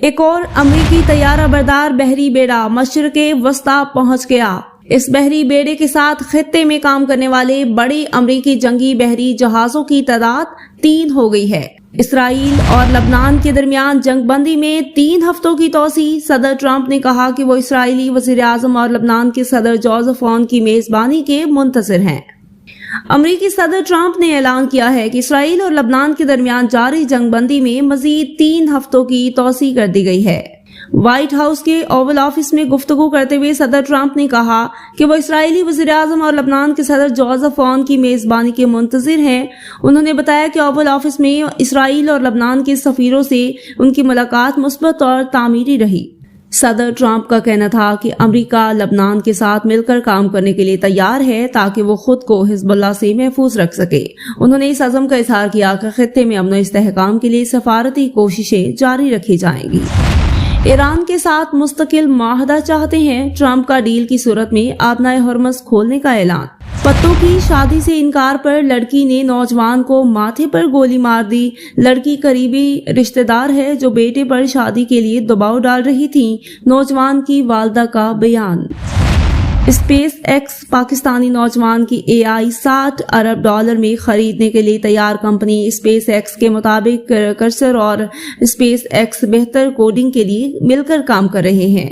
ایک اور امریکی طیارہ بردار بحری بیڑا مشرق وسطی پہنچ گیا۔ اس بحری بیڑے کے ساتھ خطے میں کام کرنے والے بڑے امریکی جنگی بحری جہازوں کی تعداد 3 ہو گئی ہے۔ اسرائیل اور لبنان کے درمیان جنگ بندی میں 3 ہفتوں کی توسیع۔ صدر ٹرمپ نے کہا کہ وہ اسرائیلی وزیر اعظم اور لبنان کے صدر جوزف اون کی میزبانی کے منتظر ہیں۔ امریکی صدر ٹرمپ نے اعلان کیا ہے کہ اسرائیل اور لبنان کے درمیان جاری جنگ بندی میں مزید 3 ہفتوں کی توسیع کر دی گئی ہے۔ وائٹ ہاؤس کے اوول آفس میں گفتگو کرتے ہوئے صدر ٹرمپ نے کہا کہ وہ اسرائیلی وزیر اعظم اور لبنان کے صدر جوزف اون کی میزبانی کے منتظر ہیں۔ انہوں نے بتایا کہ اوول آفس میں اسرائیل اور لبنان کے سفیروں سے ان کی ملاقات مثبت اور تعمیری رہی۔ صدر ٹرمپ کا کہنا تھا کہ امریکہ لبنان کے ساتھ مل کر کام کرنے کے لیے تیار ہے تاکہ وہ خود کو حزب اللہ سے محفوظ رکھ سکے۔ انہوں نے اس عزم کا اظہار کیا کہ خطے میں امن و استحکام کے لیے سفارتی کوششیں جاری رکھی جائیں گی۔ ایران کے ساتھ مستقل معاہدہ چاہتے ہیں، ٹرمپ کا ڈیل کی صورت میں آبنائے ہرمز کھولنے کا اعلان۔ پتوں کی شادی سے انکار پر لڑکی نے نوجوان کو ماتھے پر گولی مار دی۔ لڑکی قریبی رشتہ دار ہے جو بیٹے پر شادی کے لیے دباؤ ڈال رہی تھی، نوجوان کی والدہ کا بیان۔ اسپیس ایکس پاکستانی نوجوان کی AI $60 ارب میں خریدنے کے لیے تیار۔ کمپنی اسپیس ایکس کے مطابق کرسر اور اسپیس ایکس بہتر کوڈنگ کے لیے مل کر کام کر رہے ہیں۔